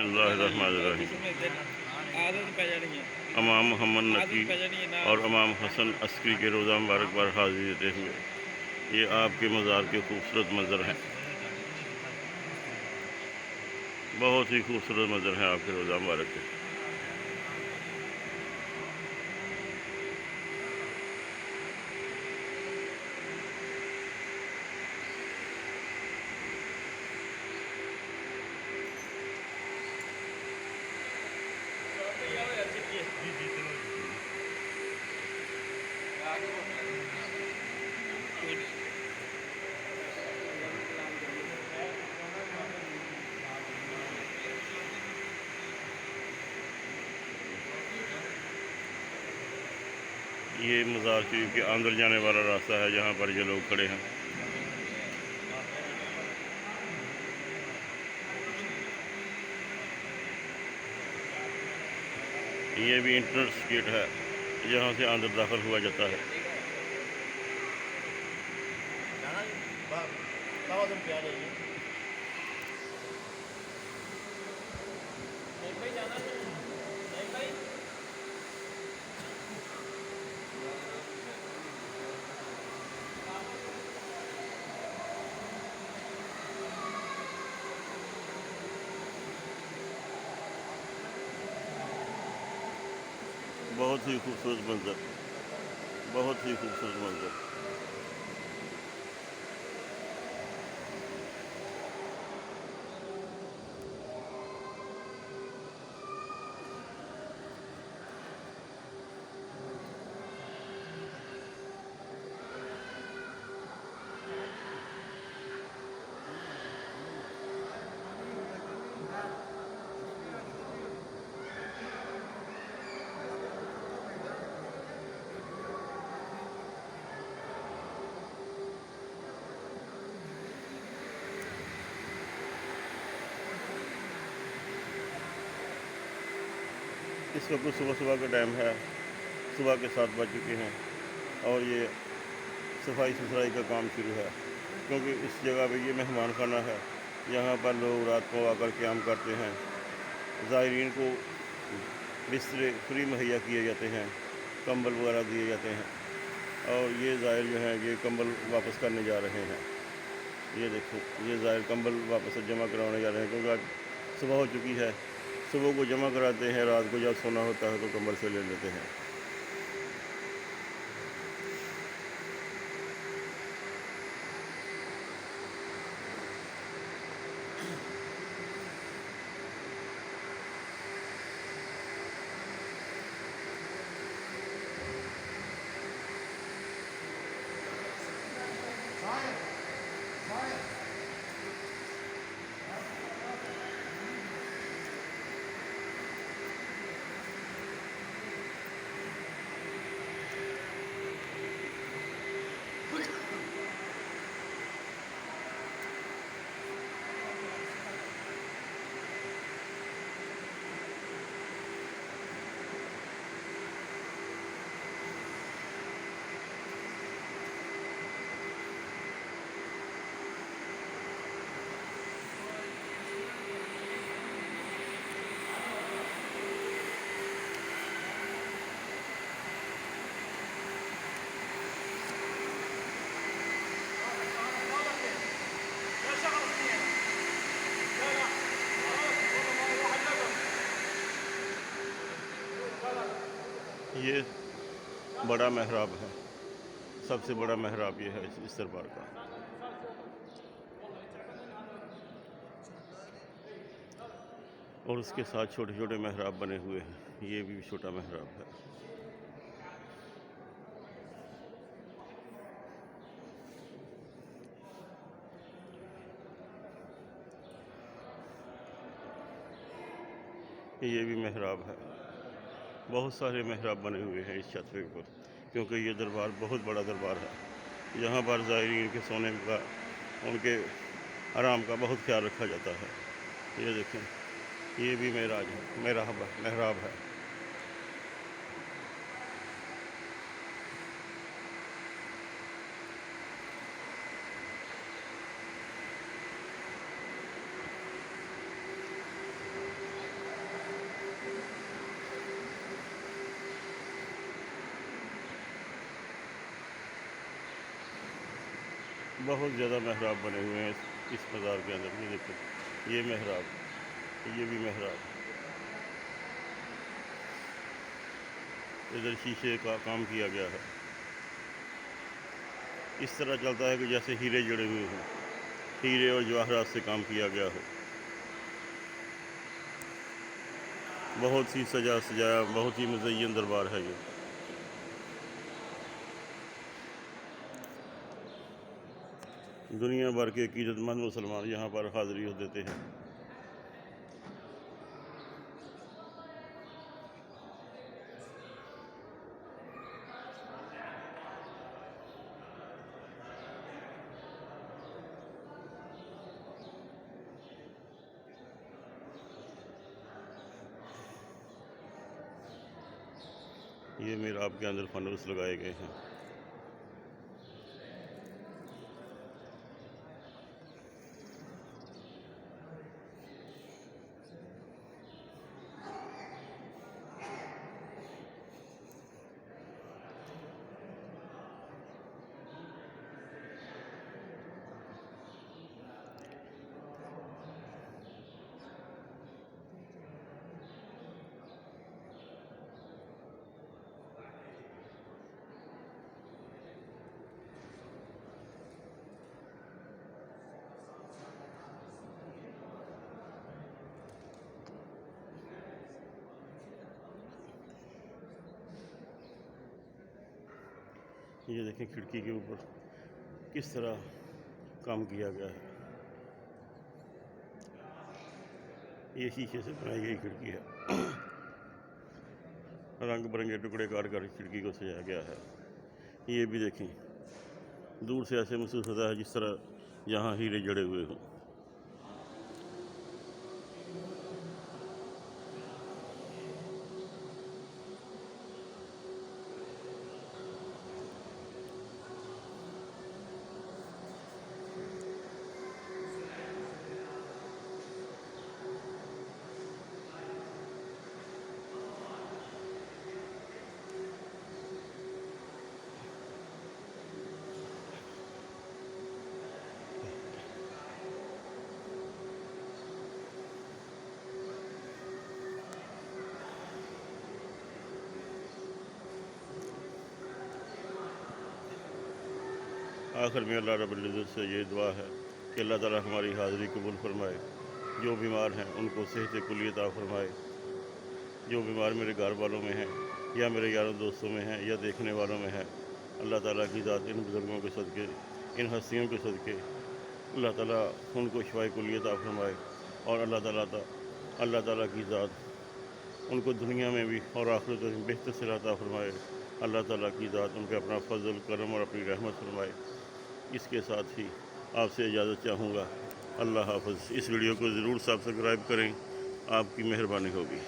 बिस्मिल्लाहिर्रहमानिर्रहीम। इमाम मोहम्मद नकी और इमाम हसन अस्करी के रोज़ा मुबारक पर हाजिर देते हुए ये आपके मज़ार के खूबसूरत मंज़र हैं। बहुत ही खूबसूरत मंज़र हैं आपके रोज़ा मुबारक के। ये मज़ार शरीफ के अंदर जाने वाला रास्ता है जहाँ पर ये लोग खड़े हैं। ये भी इंट्रेंस गेट है जहाँ से अंदर दाखिल हुआ जाता है। बहुत ही खूबसूरत मंज़र, बहुत ही खूबसूरत मंज़र। इस वक्त सुबह का टाइम है, सुबह के 7 बज चुके हैं और ये सफाई सुथराई का काम शुरू है क्योंकि इस जगह पे ये मेहमान खाना है। यहाँ पर लोग रात को आकर क़याम करते हैं। ज़ायरीन को बिस्तरे फ्री मुहैया किए जाते हैं, कंबल वगैरह दिए जाते हैं और ये ज़ायर जो हैं ये कंबल वापस करने जा रहे हैं। ये देखो, ये ज़ायर कंबल वापस जमा करवाने जा रहे हैं क्योंकि आज सुबह हो चुकी है। सुबह को जमा कराते हैं, रात को जब सोना होता है तो कंबल से ले लेते हैं। ये बड़ा महराब है, सबसे बड़ा महराब ये है इस दरबार का। और उसके साथ छोटे छोटे महराब बने हुए हैं, ये भी छोटा महराब है। ये भी महराब है। बहुत सारे महराब बने हुए हैं इस छत पर क्योंकि ये दरबार बहुत बड़ा दरबार है। यहाँ पर ज़ायरीन के सोने का, उनके आराम का बहुत ख्याल रखा जाता है। ये देखें, ये भी महराज है, महराब है। बहुत ज़्यादा मेहराब बने हुए हैं इस मज़ार के अंदर। ये देखो, ये मेहराब, ये भी मेहराब, इधर शीशे का काम किया गया है। इस तरह चलता है कि जैसे हीरे जड़े हुए हों, हीरे और जवाहरात से काम किया गया हो। बहुत ही सजाया, बहुत ही मुज़य्यन दरबार है ये। दुनिया भर के अक़ीदतमंद मुसलमान यहाँ पर हाज़िरी देते हैं। ये मेहराब के अंदर फनूस लगाए गए हैं। ये देखें खिड़की के ऊपर किस तरह काम किया गया है। ये शीशे से बनाई गई खिड़की है। रंग बिरंगे टुकड़े काट कर खिड़की को सजाया गया है। ये भी देखें, दूर से ऐसे महसूस होता है जिस तरह यहाँ हीरे जड़े हुए हों। आखिर में अल्लाह रब्बुल इज़्ज़त से ये दुआ है कि अल्लाह ताला हमारी हाज़िरी कबूल फरमाए। जो बीमार हैं उनको सेहत कुल्ली अता फरमाए। जो बीमार मेरे घर वालों में हैं या मेरे यारों दोस्तों में हैं या देखने वालों में है, अल्लाह ताला की ज़ात इन बुज़ुर्गों के सदक़े, इन हस्तियों के सदक़े अल्लाह ताला उनको शिफ़ाए कुल्ली अता फरमाए। और अल्लाह ताला की ज़ात उनको दुनिया में भी और आखिरत में बेहतर सिला अता फरमाए। अल्लाह ताला की ज़ात उनके अपना फ़ज़ल, करम और अपनी रहमत फरमाए। इसके साथ ही आपसे इजाज़त चाहूँगा। अल्लाह हाफ़िज़। इस वीडियो को ज़रूर सब्सक्राइब करें, आपकी मेहरबानी होगी।